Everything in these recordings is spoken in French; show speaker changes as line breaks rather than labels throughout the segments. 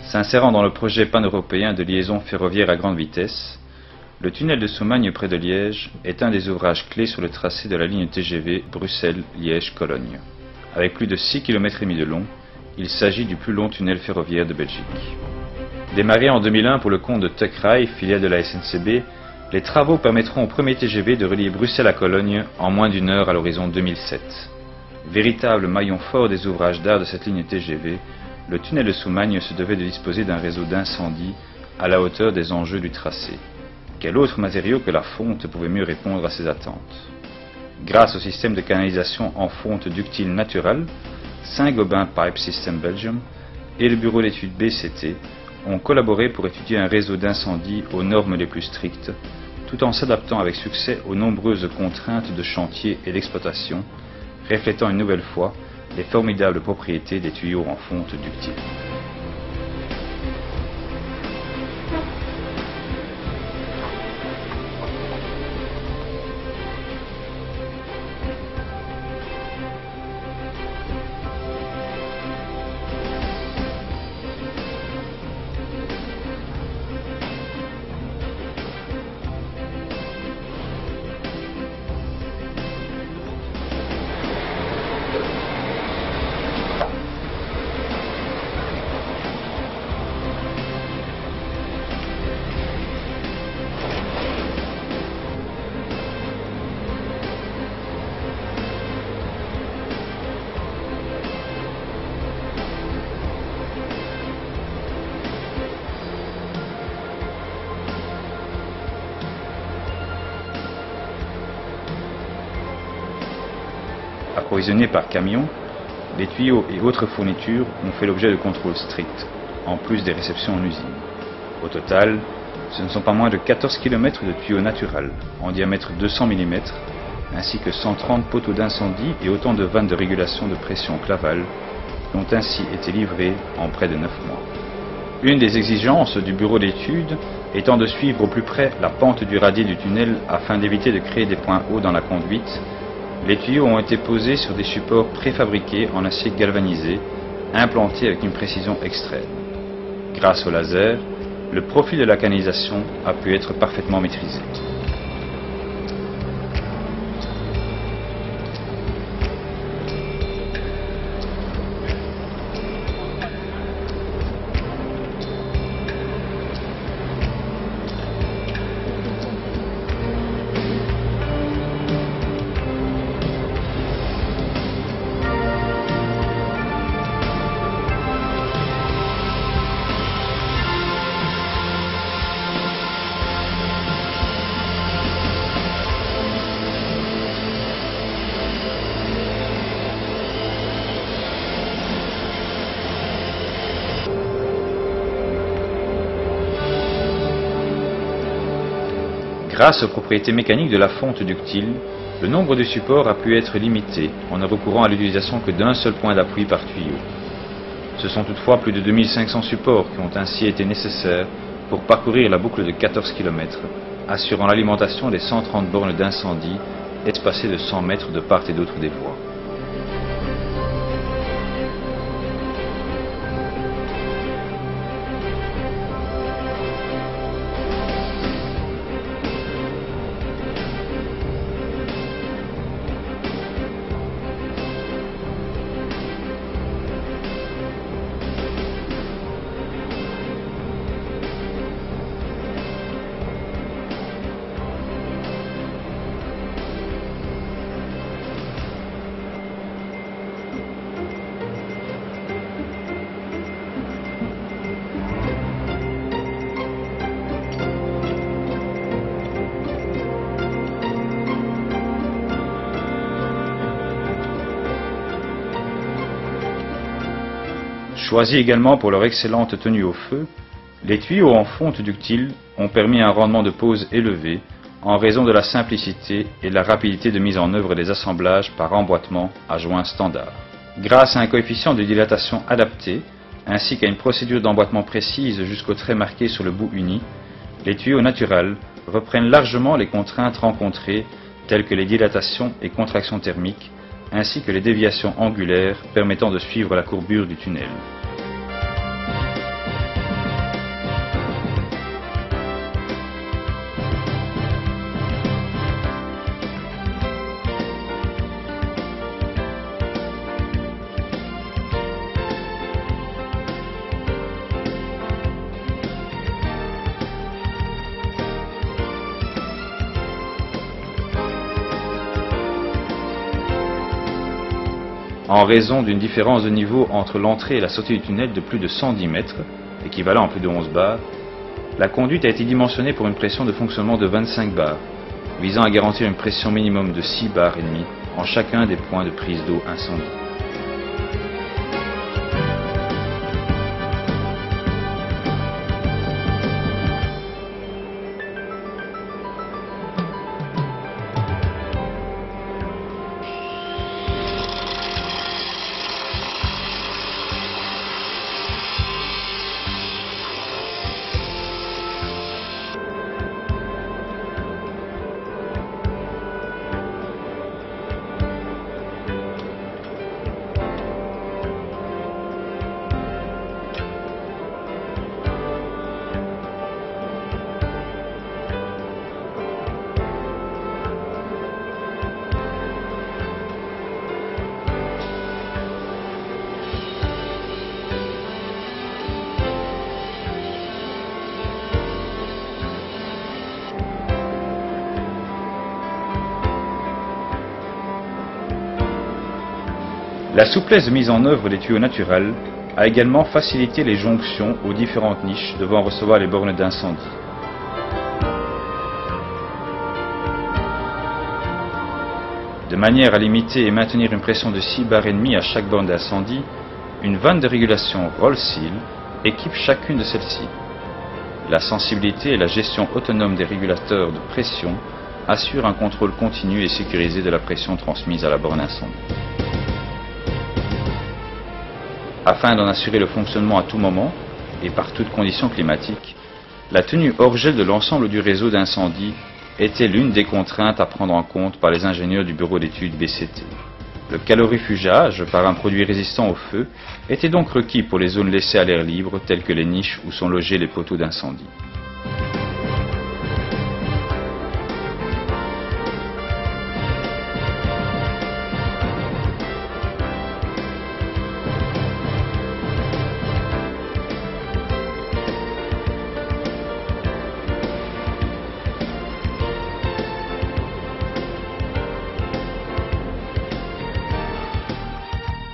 S'insérant dans le projet pan-européen de liaison ferroviaire à grande vitesse, le tunnel de Soumagne près de Liège est un des ouvrages clés sur le tracé de la ligne TGV Bruxelles-Liège-Cologne. Avec plus de 6,5 km de long, il s'agit du plus long tunnel ferroviaire de Belgique. Démarré en 2001 pour le compte de Tuck Rail, filiale de la SNCB, les travaux permettront au premier TGV de relier Bruxelles à Cologne en moins d'une heure à l'horizon 2007. Véritable maillon fort des ouvrages d'art de cette ligne TGV, le tunnel de Soumagne se devait de disposer d'un réseau d'incendie à la hauteur des enjeux du tracé. Quel autre matériau que la fonte pouvait mieux répondre à ces attentes? Grâce au système de canalisation en fonte ductile naturelle, Saint-Gobain Pipe System Belgium et le bureau d'études BCT ont collaboré pour étudier un réseau d'incendie aux normes les plus strictes, tout en s'adaptant avec succès aux nombreuses contraintes de chantier et d'exploitation, reflétant une nouvelle fois les formidables propriétés des tuyaux en fonte ductile. Approvisionnés par camion, les tuyaux et autres fournitures ont fait l'objet de contrôles stricts, en plus des réceptions en usine. Au total, ce ne sont pas moins de 14 km de tuyaux naturels, en diamètre 200 mm, ainsi que 130 poteaux d'incendie et autant de vannes de régulation de pression Claval, qui ont ainsi été livrés en près de 9 mois. Une des exigences du bureau d'études étant de suivre au plus près la pente du radier du tunnel afin d'éviter de créer des points hauts dans la conduite, les tuyaux ont été posés sur des supports préfabriqués en acier galvanisé, implantés avec une précision extrême. Grâce au laser, le profil de la canalisation a pu être parfaitement maîtrisé. Grâce aux propriétés mécaniques de la fonte ductile, le nombre de supports a pu être limité en ne recourant à l'utilisation que d'un seul point d'appui par tuyau. Ce sont toutefois plus de 2500 supports qui ont ainsi été nécessaires pour parcourir la boucle de 14 km, assurant l'alimentation des 130 bornes d'incendie espacées de 100 mètres de part et d'autre des voies. Choisis également pour leur excellente tenue au feu, les tuyaux en fonte ductile ont permis un rendement de pose élevé en raison de la simplicité et de la rapidité de mise en œuvre des assemblages par emboîtement à joints standard. Grâce à un coefficient de dilatation adapté, ainsi qu'à une procédure d'emboîtement précise jusqu'au trait marqué sur le bout uni, les tuyaux naturels reprennent largement les contraintes rencontrées telles que les dilatations et contractions thermiques, ainsi que les déviations angulaires permettant de suivre la courbure du tunnel. en raison d'une différence de niveau entre l'entrée et la sortie du tunnel de plus de 110 mètres, équivalent à plus de 11 bars, la conduite a été dimensionnée pour une pression de fonctionnement de 25 bars, visant à garantir une pression minimum de 6 bars et demi en chacun des points de prise d'eau incendie. La souplesse de mise en œuvre des tuyaux naturels a également facilité les jonctions aux différentes niches devant recevoir les bornes d'incendie. De manière à limiter et maintenir une pression de 6 bars et demi à chaque borne d'incendie, une vanne de régulation Roll-Seal équipe chacune de celles-ci. La sensibilité et la gestion autonome des régulateurs de pression assurent un contrôle continu et sécurisé de la pression transmise à la borne incendie. Afin d'en assurer le fonctionnement à tout moment et par toutes conditions climatiques, la tenue hors gel de l'ensemble du réseau d'incendie était l'une des contraintes à prendre en compte par les ingénieurs du bureau d'études BCT. Le calorifugage par un produit résistant au feu était donc requis pour les zones laissées à l'air libre telles que les niches où sont logés les poteaux d'incendie.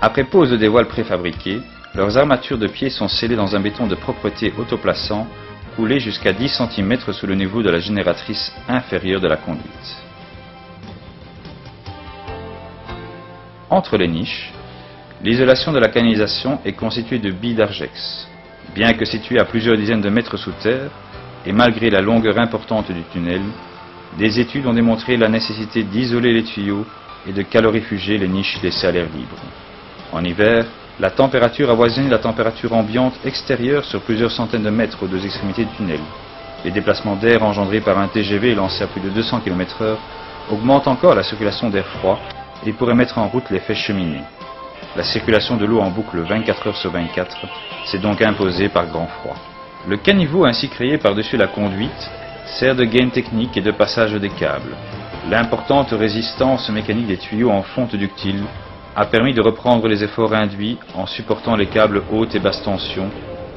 Après pose des voiles préfabriquées, leurs armatures de pied sont scellées dans un béton de propreté autoplaçant, coulé jusqu'à 10 cm sous le niveau de la génératrice inférieure de la conduite. Entre les niches, l'isolation de la canalisation est constituée de billes d'Argex. Bien que située à plusieurs dizaines de mètres sous terre, et malgré la longueur importante du tunnel, des études ont démontré la nécessité d'isoler les tuyaux et de calorifuger les niches laissées à l'air libre. En hiver, la température avoisine la température ambiante extérieure sur plusieurs centaines de mètres aux deux extrémités du tunnel. Les déplacements d'air engendrés par un TGV lancé à plus de 200 km/h augmentent encore la circulation d'air froid et pourraient mettre en route l'effet cheminée. La circulation de l'eau en boucle 24 heures sur 24 s'est donc imposée par grand froid. Le caniveau ainsi créé par-dessus la conduite sert de gaine technique et de passage des câbles. L'importante résistance mécanique des tuyaux en fonte ductile a permis de reprendre les efforts induits en supportant les câbles haute et basse tension,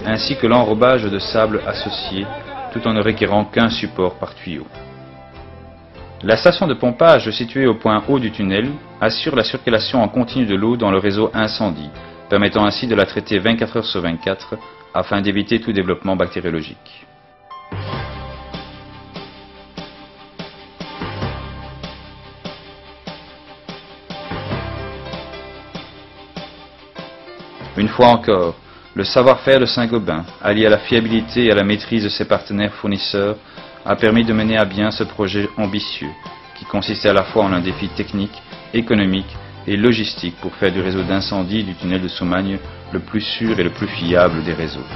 ainsi que l'enrobage de sable associé, tout en ne requérant qu'un support par tuyau. La station de pompage située au point haut du tunnel assure la circulation en continu de l'eau dans le réseau incendie, permettant ainsi de la traiter 24 heures sur 24 afin d'éviter tout développement bactériologique. Une fois encore, le savoir-faire de Saint-Gobain, allié à la fiabilité et à la maîtrise de ses partenaires fournisseurs, a permis de mener à bien ce projet ambitieux, qui consistait à la fois en un défi technique, économique et logistique pour faire du réseau d'incendie du tunnel de Soumagne le plus sûr et le plus fiable des réseaux.